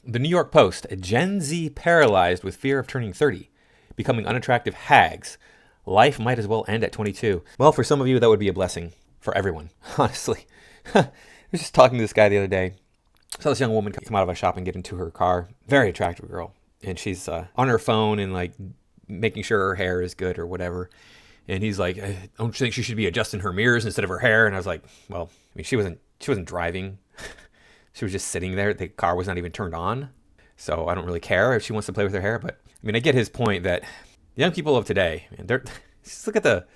The New York Post, a Gen Z paralyzed with fear of turning 30, becoming unattractive hags. Life might as well end at 22. Well, for some of you, that would be a blessing. For everyone, honestly. I was just talking to this guy the other day. I saw this young woman come out of a shop and get into her car. Very attractive girl. And she's on her phone and like making sure her hair is good or whatever. And he's like, I don't think she should be adjusting her mirrors instead of her hair. And I was like, well, I mean, she wasn't driving. She was just sitting there. The car was not even turned on. So I don't really care if she wants to play with her hair. But I mean, I get his point that the young people of today, man, just look at the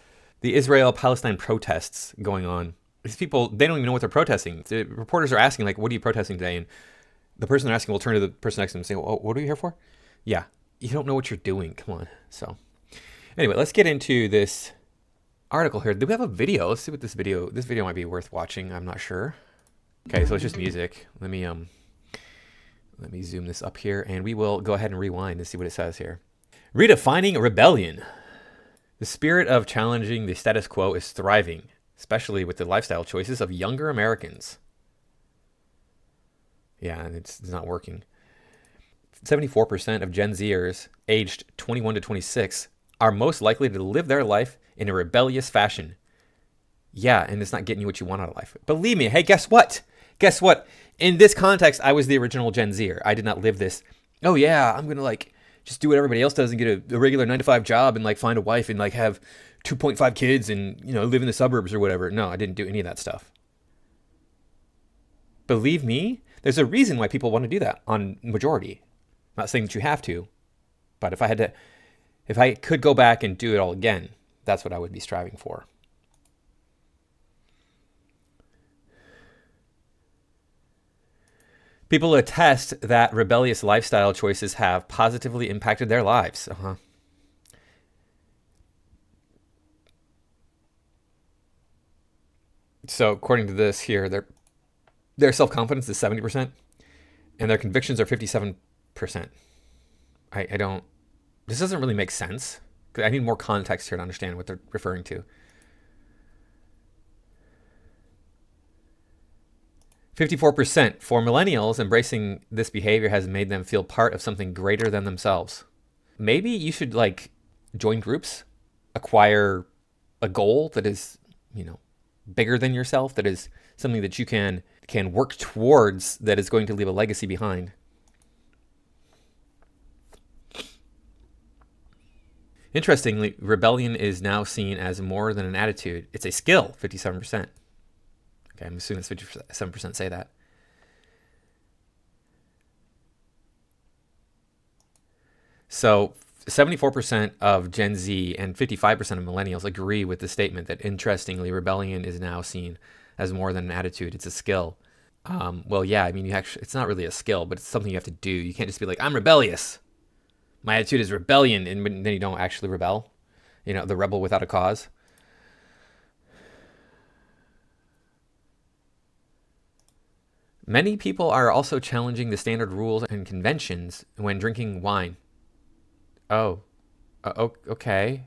Israel-Palestine protests going on. These people, they don't even know what they're protesting. The reporters are asking, like, what are you protesting today? And the person they're asking will turn to the person next to them and say, well, what are you here for? Yeah, you don't know what you're doing. Come on. So anyway, let's get into this article here. Do we have a video? Let's see what this video might be worth watching. I'm not sure. Okay, so it's just music. Let me zoom this up here, and we will go ahead and rewind and see what it says here. Redefining Rebellion. The spirit of challenging the status quo is thriving, especially with the lifestyle choices of younger Americans. Yeah, and it's not working. 74% of Gen Zers aged 21 to 26 are most likely to live their life in a rebellious fashion. Yeah, and it's not getting you what you want out of life. Believe me, hey, guess what? Guess what? In this context, I was the original Gen Zer. I did not live this, oh yeah, I'm going to like just do what everybody else does and get a regular 9-to-5 job and like find a wife and like have 2.5 kids and, you know, live in the suburbs or whatever. No, I didn't do any of that stuff. Believe me, there's a reason why people want to do that on majority. I'm not saying that you have to, but if I could go back and do it all again, that's what I would be striving for. People attest that rebellious lifestyle choices have positively impacted their lives. So according to this here, their self-confidence is 70%, and their convictions are 57%. This doesn't really make sense. I need more context here to understand what they're referring to. 54% for millennials, embracing this behavior has made them feel part of something greater than themselves. Maybe you should like join groups, acquire a goal that is, you know, bigger than yourself, that is something that you can work towards, that is going to leave a legacy behind. Interestingly, rebellion is now seen as more than an attitude. It's a skill, 57%. Okay, I'm assuming it's 57% say that. So 74% of Gen Z and 55% of millennials agree with the statement that, interestingly, rebellion is now seen as more than an attitude. It's a skill. Well, yeah, I mean, it's not really a skill, but it's something you have to do. You can't just be like, I'm rebellious. My attitude is rebellion, and then you don't actually rebel. You know, the rebel without a cause. Many people are also challenging the standard rules and conventions when drinking wine. Oh, okay.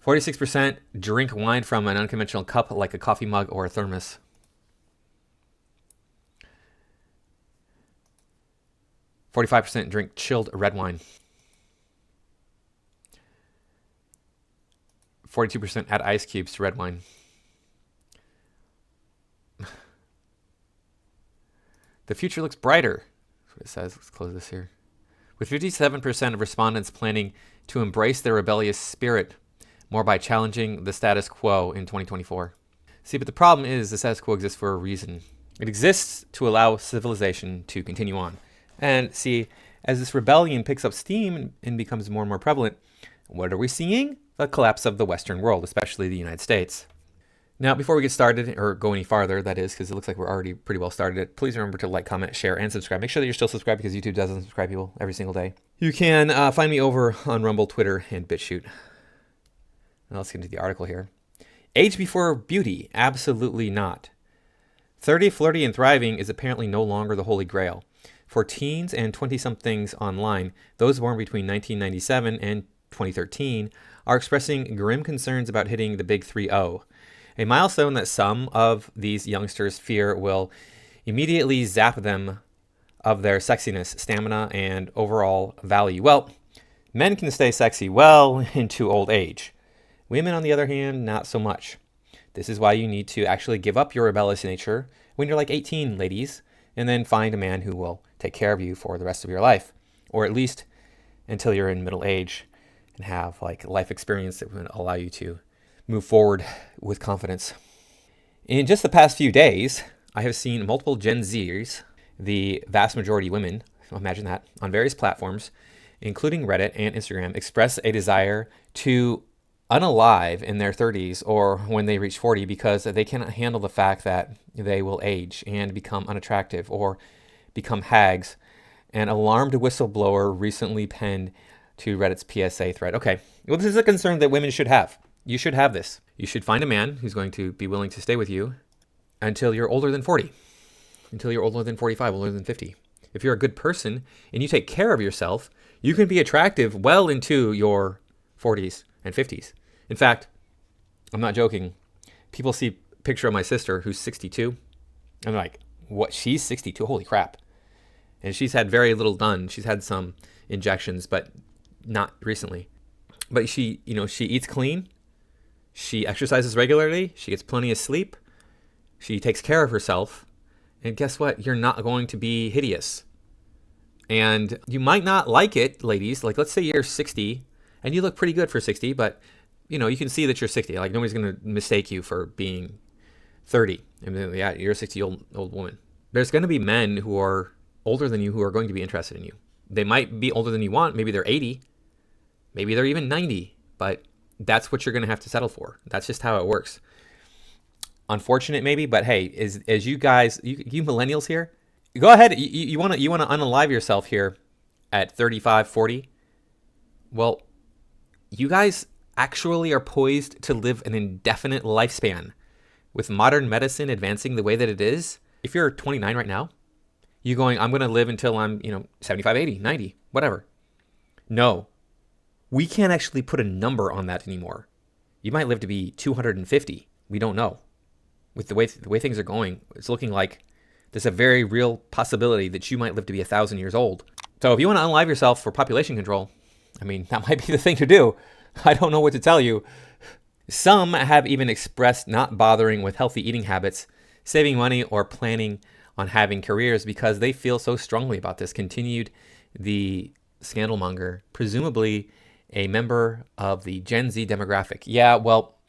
46% drink wine from an unconventional cup like a coffee mug or a thermos. %45 drink chilled red wine. 42% add ice cubes to red wine. The future looks brighter. That's what it says. Let's close this here. With 57% of respondents planning to embrace their rebellious spirit more by challenging the status quo in 2024. See, but the problem is the status quo exists for a reason. It exists to allow civilization to continue on. And see, as this rebellion picks up steam and becomes more and more prevalent, what are we seeing? The collapse of the Western world, especially the United States. Now, before we get started, or go any farther, that is, because it looks like we're already pretty well started, please remember to like, comment, share, and subscribe. Make sure that you're still subscribed, because YouTube doesn't subscribe people every single day. You can find me over on Rumble, Twitter, and BitChute. Now let's get into the article here. Age before beauty? Absolutely not. 30, flirty, and thriving is apparently no longer the holy grail. For teens and 20-somethings online, those born between 1997 and 2013 are expressing grim concerns about hitting the big 3-0. A milestone that some of these youngsters fear will immediately zap them of their sexiness, stamina, and overall value. Well, men can stay sexy well into old age. Women, on the other hand, not so much. This is why you need to actually give up your rebellious nature when you're like 18, ladies, and then find a man who will take care of you for the rest of your life, or at least until you're in middle age and have like life experience that will allow you to move forward with confidence. In just the past few days, I have seen multiple Gen Zers, the vast majority women, imagine that, on various platforms, including Reddit and Instagram, express a desire to unalive in their 30s or when they reach 40 because they cannot handle the fact that they will age and become unattractive or become hags. An alarmed whistleblower recently penned to Reddit's PSA thread. Okay, well, this is a concern that women should have. You should have this. You should find a man who's going to be willing to stay with you until you're older than 40, until you're older than 45, older than 50. If you're a good person and you take care of yourself, you can be attractive well into your 40s and 50s. In fact, I'm not joking. People see a picture of my sister who's 62. I'm like, what? She's 62? Holy crap. And she's had very little done. She's had some injections, but not recently. But she eats clean. She exercises regularly. She gets plenty of sleep. She takes care of herself. And guess what? You're not going to be hideous. And you might not like it, ladies. Like, let's say you're 60 and you look pretty good for 60, but you can see that you're 60. Like, nobody's going to mistake you for being 30. I mean, yeah, you're a 60-year-old woman. There's going to be men who are older than you who are going to be interested in you. They might be older than you want. Maybe they're 80. Maybe they're even 90. But that's what you're going to have to settle for. That's just how it works. Unfortunate maybe, but hey, as you guys, you millennials here, go ahead. You want to unalive yourself here at 35, 40. Well, you guys actually are poised to live an indefinite lifespan with modern medicine advancing the way that it is. If you're 29 right now, you going, I'm going to live until I'm, 75, 80, 90, whatever. No, we can't actually put a number on that anymore. You might live to be 250. We don't know. With the way things are going, it's looking like there's a very real possibility that you might live to be 1,000 years old. So if you want to unalive yourself for population control, I mean, that might be the thing to do. I don't know what to tell you. Some have even expressed not bothering with healthy eating habits, saving money, or planning on having careers because they feel so strongly about this, continued the scandalmonger, presumably a member of the Gen Z demographic. Yeah, well,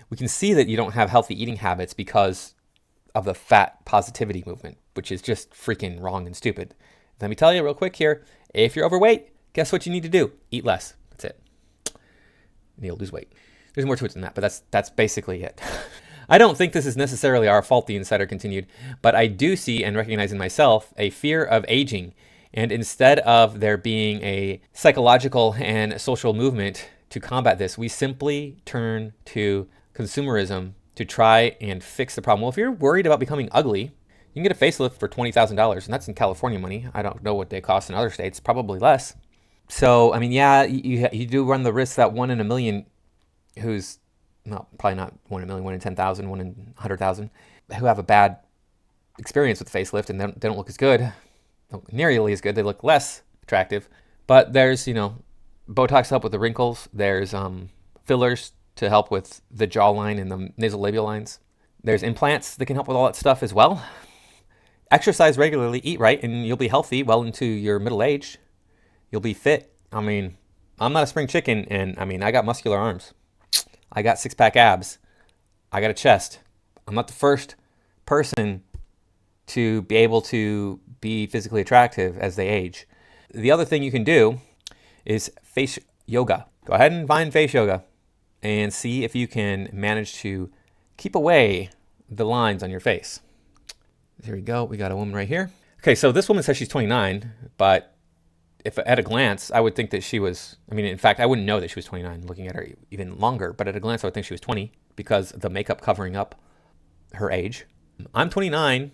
we can see that you don't have healthy eating habits because of the fat positivity movement, which is just freaking wrong and stupid. Let me tell you real quick here, if you're overweight, guess what you need to do? Eat less. That's it. And you'll lose weight. There's more to it than that, but that's basically it. I don't think this is necessarily our fault, the insider continued, but I do see and recognize in myself a fear of aging. And instead of there being a psychological and social movement to combat this, we simply turn to consumerism to try and fix the problem. Well, if you're worried about becoming ugly, you can get a facelift for $20,000, and that's in California money. I don't know what they cost in other states, probably less. So, I mean, yeah, you do run the risk that 1 in a million who's, no, probably not 1 in a million, 1 in 10,000, 1 in 100,000, who have a bad experience with the facelift and they don't look as good, don't nearly as good, they look less attractive. But there's, Botox to help with the wrinkles. There's fillers to help with the jawline and the nasolabial lines. There's implants that can help with all that stuff as well. Exercise regularly, eat right, and you'll be healthy well into your middle age. You'll be fit. I mean, I'm not a spring chicken, and I mean, I got muscular arms. I got six-pack abs. I got a chest. I'm not the first person to be able to be physically attractive as they age. The other thing you can do is face yoga. Go ahead and find face yoga and see if you can manage to keep away the lines on your face. There we go. We got a woman right here. Okay, so this woman says she's 29, but if at a glance, I would think that she was, in fact, I wouldn't know that she was 29 looking at her even longer, but at a glance, I would think she was 20 because the makeup covering up her age. I'm 29.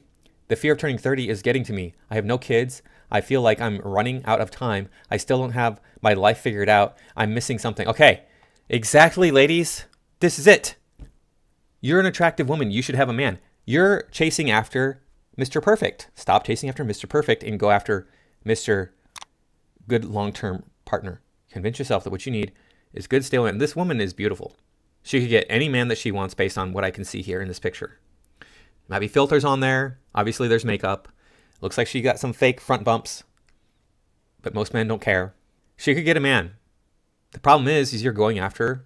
The fear of turning 30 is getting to me. I have no kids. I feel like I'm running out of time. I still don't have my life figured out. I'm missing something. Okay, exactly, ladies. This is it. You're an attractive woman. You should have a man. You're chasing after Mr. Perfect. Stop chasing after Mr. Perfect and go after Mr. Good long-term partner. Convince yourself that what you need is good, stable. And this woman is beautiful. She could get any man that she wants based on what I can see here in this picture. Might be filters on there. Obviously, there's makeup. Looks like she got some fake front bumps. But most men don't care. She could get a man. The problem is you're going after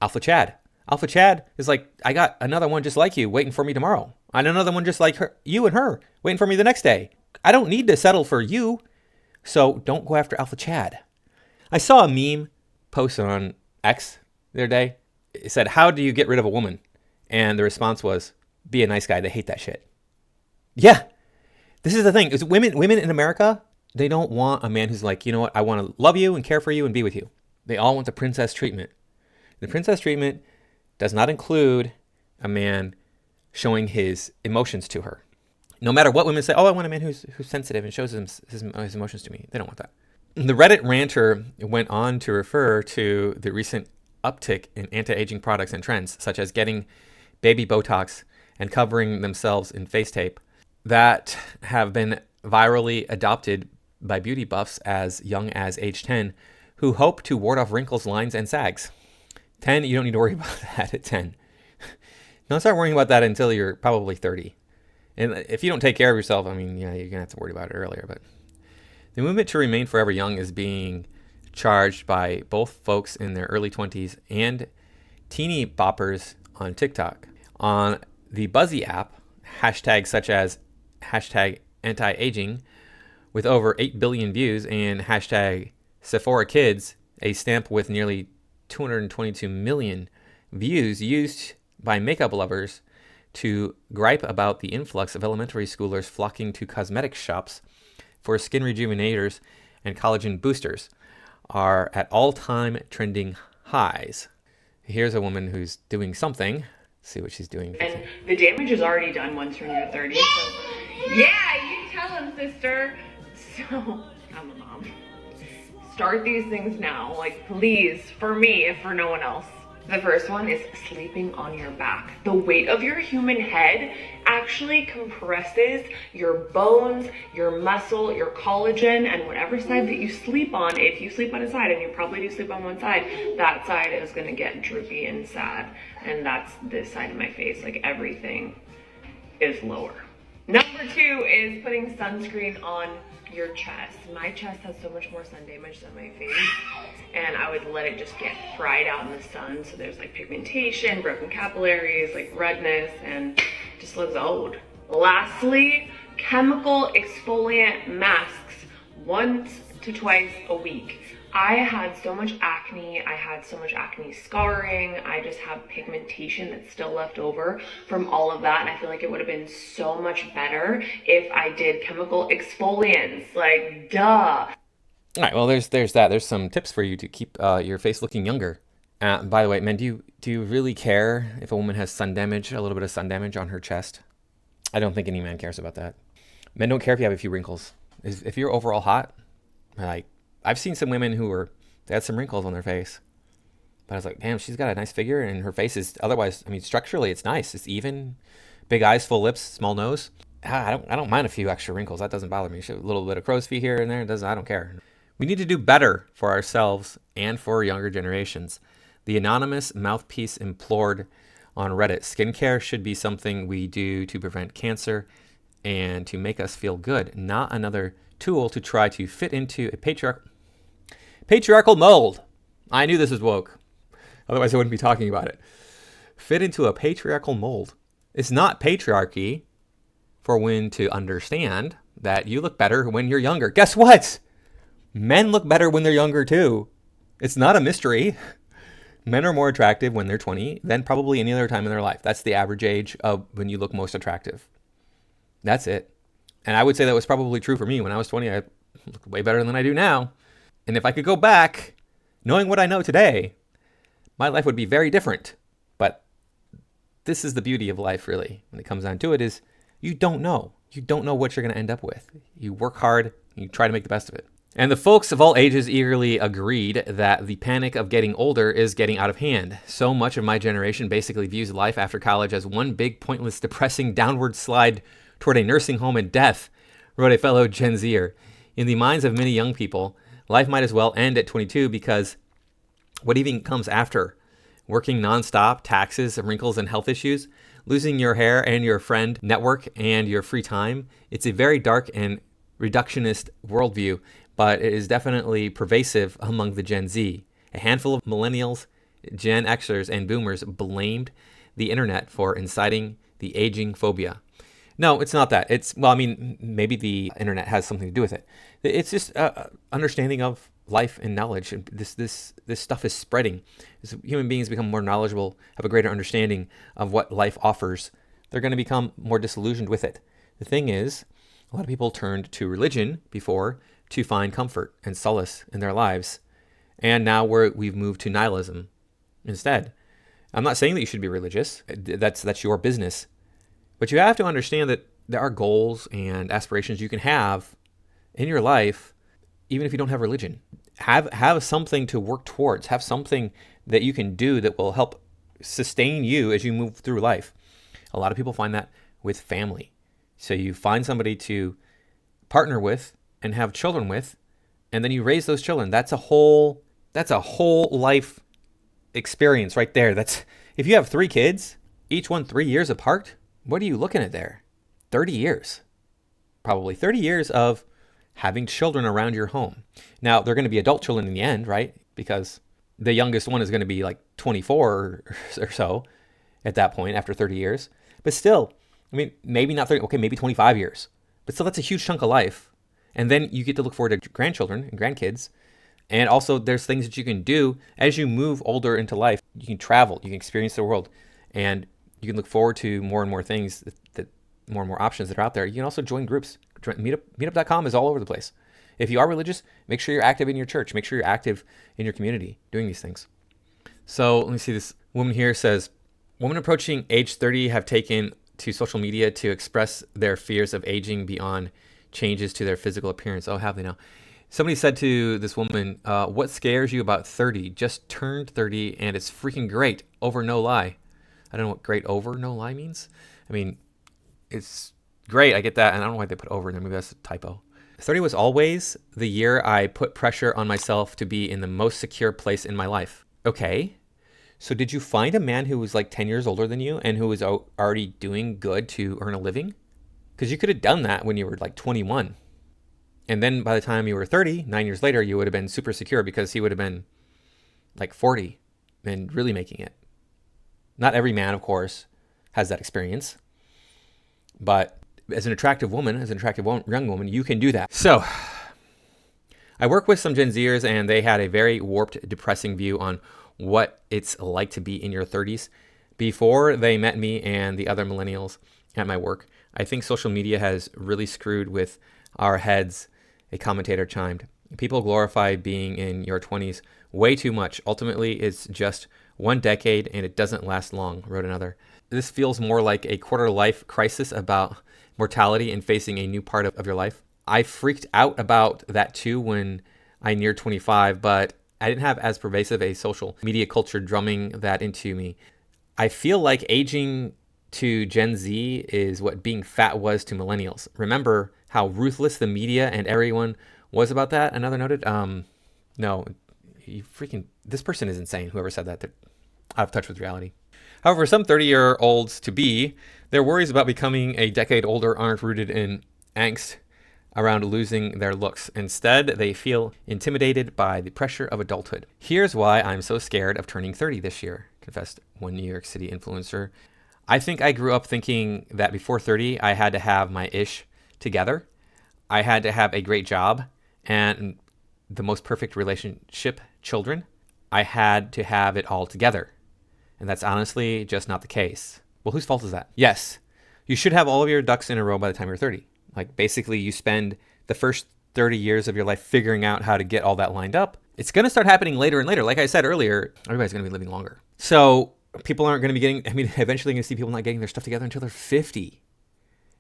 Alpha Chad. Alpha Chad is like, I got another one just like you waiting for me tomorrow. I got another one just like her, you and her waiting for me the next day. I don't need to settle for you. So don't go after Alpha Chad. I saw a meme posted on X the other day. It said, how do you get rid of a woman? And the response was, be a nice guy. They hate that shit. Yeah. This is the thing. Is women in America, they don't want a man who's like, you know what? I want to love you and care for you and be with you. They all want the princess treatment. The princess treatment does not include a man showing his emotions to her. No matter what women say, oh, I want a man who's sensitive and shows his emotions to me. They don't want that. The Reddit ranter went on to refer to the recent uptick in anti-aging products and trends, such as getting baby Botox and covering themselves in face tape, that have been virally adopted by beauty buffs as young as age 10, who hope to ward off wrinkles, lines, and sags. 10, you don't need to worry about that at 10. Don't start worrying about that until you're probably 30. And if you don't take care of yourself, I mean, yeah, you're going to have to worry about it earlier. But the movement to remain forever young is being charged by both folks in their early 20s and teeny boppers on TikTok. On the Buzzy app, hashtags such as hashtag anti-aging with over 8 billion views and hashtag Sephora Kids, a stamp with nearly 222 million views used by makeup lovers to gripe about the influx of elementary schoolers flocking to cosmetic shops for skin rejuvenators and collagen boosters, are at all-time trending highs. Here's a woman who's doing something. Let's see what she's doing. And the damage is already done once you're near 30. So, yeah, you tell him, sister. So, I'm a mom. Start these things now, like, please, for me, if for no one else. The first one is sleeping on your back. The weight of your human head actually compresses your bones, your muscle, your collagen, and whatever side that you sleep on. If you sleep on a side, and you probably do sleep on one side, that side is gonna get droopy and sad. And that's this side of my face. Like, everything is lower. Number 2 is putting sunscreen on your chest. My chest has so much more sun damage than my face, and I would let it just get fried out in the sun. So there's like pigmentation, broken capillaries, like redness, and just looks old. Lastly, chemical exfoliant masks once to twice a week. I had so much acne, I had so much acne scarring, I just have pigmentation that's still left over from all of that, and I feel like it would have been so much better if I did chemical exfoliants, like, duh. All right, well, there's that. There's some tips for you to keep your face looking younger. By the way, men, do you really care if a woman has sun damage, a little bit of sun damage on her chest? I don't think any man cares about that. Men don't care if you have a few wrinkles. If you're overall hot, like, I've seen some women they had some wrinkles on their face, but I was like, damn, she's got a nice figure, and her face is otherwise, I mean, structurally it's nice. It's even, big eyes, full lips, small nose. I don't mind a few extra wrinkles. That doesn't bother me. A little bit of crow's feet here and there, I don't care. We need to do better for ourselves and for younger generations. The anonymous mouthpiece implored on Reddit, skincare should be something we do to prevent cancer and to make us feel good, not another tool to try to fit into a patriarchal mold. I knew this was woke. Otherwise, I wouldn't be talking about it. Fit into a patriarchal mold. It's not patriarchy for women to understand that you look better when you're younger. Guess what? Men look better when they're younger too. It's not a mystery. Men are more attractive when they're 20 than probably any other time in their life. That's the average age of when you look most attractive. That's it. And I would say that was probably true for me. When I was 20, I looked way better than I do now. And if I could go back, knowing what I know today, my life would be very different. But this is the beauty of life, really. When it comes down to it, is you don't know. You don't know what you're going to end up with. You work hard, you try to make the best of it. And the folks of all ages eagerly agreed that the panic of getting older is getting out of hand. So much of my generation basically views life after college as one big, pointless, depressing downward slide toward a nursing home and death, wrote a fellow Gen Zer. In the minds of many young people, life might as well end at 22 because what even comes after? Working nonstop, taxes, wrinkles, and health issues, losing your hair and your friend network and your free time. It's a very dark and reductionist worldview, but it is definitely pervasive among the Gen Z. A handful of millennials, Gen Xers, and boomers blamed the internet for inciting the aging phobia. No, it's not that. Maybe the internet has something to do with it. It's just understanding of life and knowledge. And this stuff is spreading. As human beings become more knowledgeable, have a greater understanding of what life offers, they're going to become more disillusioned with it. The thing is, a lot of people turned to religion before to find comfort and solace in their lives. And now we've moved to nihilism instead. I'm not saying that you should be religious. That's your business. But you have to understand that there are goals and aspirations you can have in your life, even if you don't have religion. Have something to work towards. Have something that you can do that will help sustain you as you move through life. A lot of people find that with family. So you find somebody to partner with and have children with, and then you raise those children. That's a whole life experience right there. If you have 3 kids, each one 3 years apart, what are you looking at there? 30 years. Probably 30 years of having children around your home. Now, they're going to be adult children in the end, right? Because the youngest one is going to be like 24 or so at that point after 30 years. But still, maybe not 30, okay, maybe 25 years. But still, that's a huge chunk of life. And then you get to look forward to grandchildren and grandkids. And also, there's things that you can do as you move older into life. You can travel, you can experience the world, and you can look forward to more and more things, that more and more options that are out there. You can also join groups. Meetup.com is all over the place. If you are religious, make sure you're active in your church. Make sure you're active in your community doing these things. So let me see, this woman here says, women approaching age 30 have taken to social media to express their fears of aging beyond changes to their physical appearance. Oh, have they now? Somebody said to this woman, what scares you about 30? Just turned 30 and it's freaking great. Over no lie. I don't know what great over no lie means. It's great. I get that. And I don't know why they put over in there. Maybe that's a typo. 30 was always the year I put pressure on myself to be in the most secure place in my life. Okay. So did you find a man who was like 10 years older than you and who was already doing good to earn a living? Because you could have done that when you were like 21. And then by the time you were 30, 9 years later, you would have been super secure because he would have been like 40 and really making it. Not every man, of course, has that experience. But as an attractive woman, young woman, you can do that. So I work with some Gen Zers, and they had a very warped, depressing view on what it's like to be in your 30s. Before they met me and the other millennials at my work, I think social media has really screwed with our heads, a commentator chimed. People glorify being in your 20s way too much. Ultimately, it's just 1 decade and it doesn't last long, wrote another. This feels more like a quarter-life crisis about mortality and facing a new part of your life. I freaked out about that too when I neared 25, but I didn't have as pervasive a social media culture drumming that into me. I feel like aging to Gen Z is what being fat was to millennials. Remember how ruthless the media and everyone was about that? Another noted, no, this person is insane. Whoever said that, they're out of touch with reality. However, some 30-year-olds to be, their worries about becoming a decade older aren't rooted in angst around losing their looks. Instead, they feel intimidated by the pressure of adulthood. Here's why I'm so scared of turning 30 this year, confessed one New York City influencer. I think I grew up thinking that before 30, I had to have my ish together. I had to have a great job and the most perfect relationship, children. I had to have it all together. And that's honestly just not the case. Well, whose fault is that? Yes, you should have all of your ducks in a row by the time you're 30. Like basically you spend the first 30 years of your life figuring out how to get all that lined up. It's going to start happening later and later. Like I said earlier, everybody's going to be living longer. So people aren't going to be eventually going to see people not getting their stuff together until they're 50.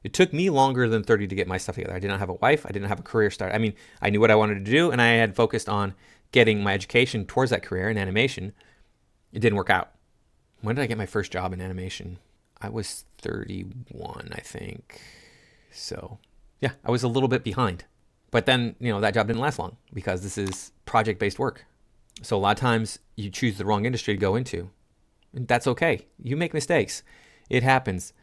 It took me longer than 30 to get my stuff together. I did not have a wife. I didn't have a career start. I knew what I wanted to do, and I had focused on getting my education towards that career in animation. It didn't work out. When did I get my first job in animation? I was 31, I think. So yeah, I was a little bit behind. But then, that job didn't last long because this is project-based work. So a lot of times you choose the wrong industry to go into. And that's okay. You make mistakes. It happens.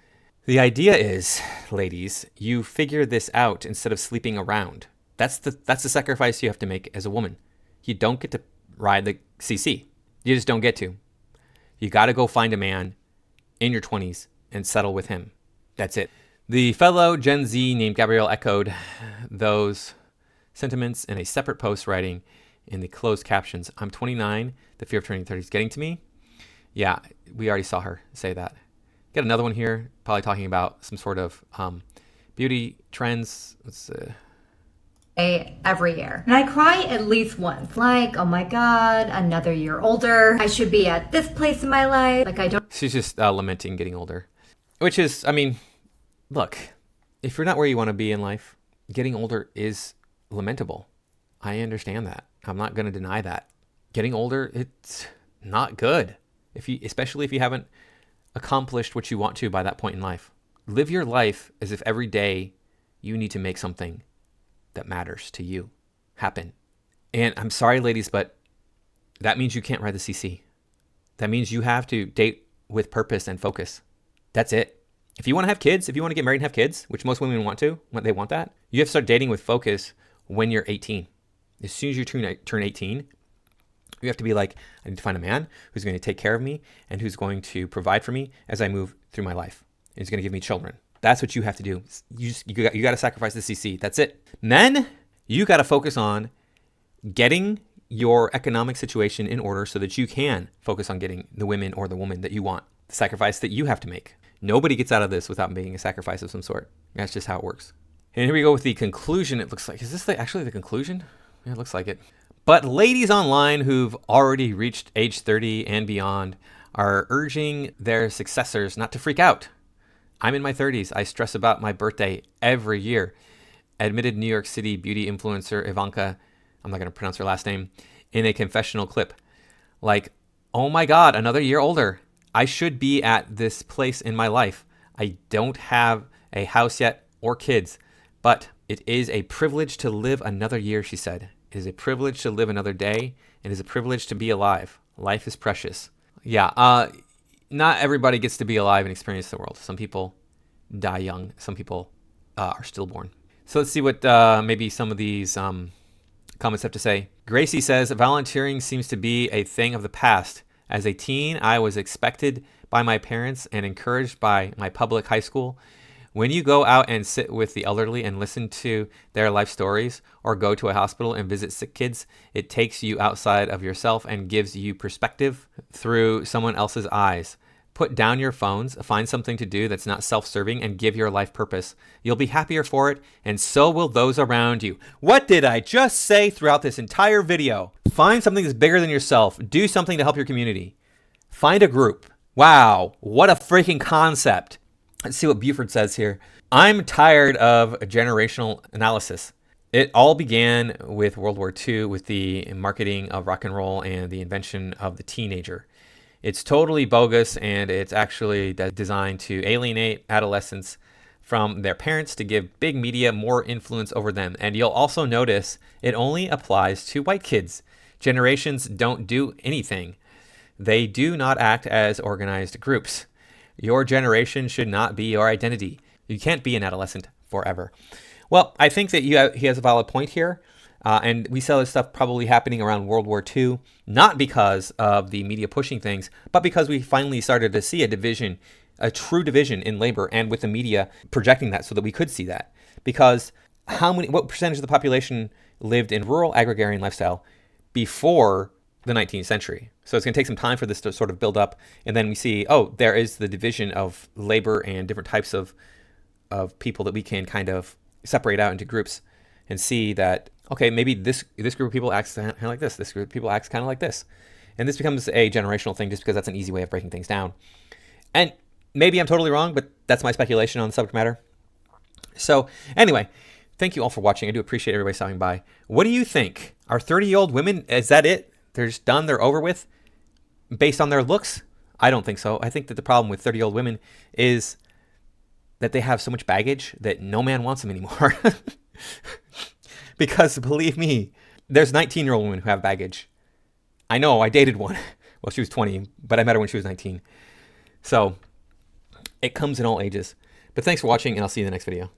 The idea is, ladies, you figure this out instead of sleeping around. That's the sacrifice you have to make as a woman. You don't get to ride the CC. You just don't get to. You got to go find a man in your 20s and settle with him. That's it. The fellow Gen Z named Gabrielle echoed those sentiments in a separate post, writing in the closed captions, "I'm 29. The fear of turning 30 is getting to me." Yeah, we already saw her say that. Got another one here, probably talking about some sort of beauty trends. Let's every year. And I cry at least once. Like, oh my God, another year older. I should be at this place in my life. Like, I don't. She's just lamenting getting older. Which is, look, if you're not where you want to be in life, getting older is lamentable. I understand that. I'm not going to deny that. Getting older, it's not good. Especially if you haven't accomplished what you want to by that point in life. Live your life as if every day you need to make something that matters to you happen. And I'm sorry, ladies, but that means you can't ride the CC. That means you have to date with purpose and focus. That's it. If you want to have kids, if you want to get married and have kids, which most women want to, when they want that, you have to start dating with focus when you're 18. As soon as you turn 18, you have to be like, I need to find a man who's going to take care of me and who's going to provide for me as I move through my life. And he's going to give me children. That's what you have to do. You got to sacrifice the CC. That's it. Men, you got to focus on getting your economic situation in order so that you can focus on getting the women or the woman that you want. The sacrifice that you have to make. Nobody gets out of this without making a sacrifice of some sort. That's just how it works. And here we go with the conclusion. It looks like, is this actually the conclusion? Yeah, it looks like it. But ladies online who've already reached age 30 and beyond are urging their successors not to freak out. I'm in my 30s. I stress about my birthday every year, admitted New York City beauty influencer Ivanka, I'm not going to pronounce her last name, in a confessional clip. Like, oh my God, another year older. I should be at this place in my life. I don't have a house yet or kids, but it is a privilege to live another year, she said. It is a privilege to live another day. It is a privilege to be alive. Life is precious. Yeah, not everybody gets to be alive and experience the world. Some people die young. Some people are stillborn. So let's see what maybe some of these comments have to say. Gracie says, volunteering seems to be a thing of the past. As a teen, I was expected by my parents and encouraged by my public high school. When you go out and sit with the elderly and listen to their life stories, or go to a hospital and visit sick kids, it takes you outside of yourself and gives you perspective through someone else's eyes. Put down your phones, find something to do that's not self-serving, and give your life purpose. You'll be happier for it, and so will those around you. What did I just say throughout this entire video? Find something that's bigger than yourself. Do something to help your community. Find a group. Wow, what a freaking concept. Let's see what Buford says here. I'm tired of generational analysis. It all began with World War II, with the marketing of rock and roll and the invention of the teenager. It's totally bogus, and it's actually designed to alienate adolescents from their parents to give big media more influence over them. And you'll also notice it only applies to white kids. Generations don't do anything. They do not act as organized groups. Your generation should not be your identity. You can't be an adolescent forever. Well, I think that he has a valid point here. And we saw this stuff probably happening around World War II, not because of the media pushing things, but because we finally started to see a division, a true division in labor, and with the media projecting that so that we could see that. Because what percentage of the population lived in rural agrarian lifestyle before the 19th century? So it's going to take some time for this to sort of build up. And then we see, oh, there is the division of labor and different types of people that we can kind of separate out into groups and see that, okay, maybe this group of people acts kind of like this. This group of people acts kind of like this. And this becomes a generational thing just because that's an easy way of breaking things down. And maybe I'm totally wrong, but that's my speculation on the subject matter. So anyway, thank you all for watching. I do appreciate everybody stopping by. What do you think? Are 30-year-old women, is that it? They're just done, they're over with based on their looks? I don't think so. I think that the problem with 30-year-old women is that they have so much baggage that no man wants them anymore. Because believe me, there's 19-year-old women who have baggage. I know, I dated one. Well, she was 20, but I met her when she was 19. So it comes in all ages. But thanks for watching, and I'll see you in the next video.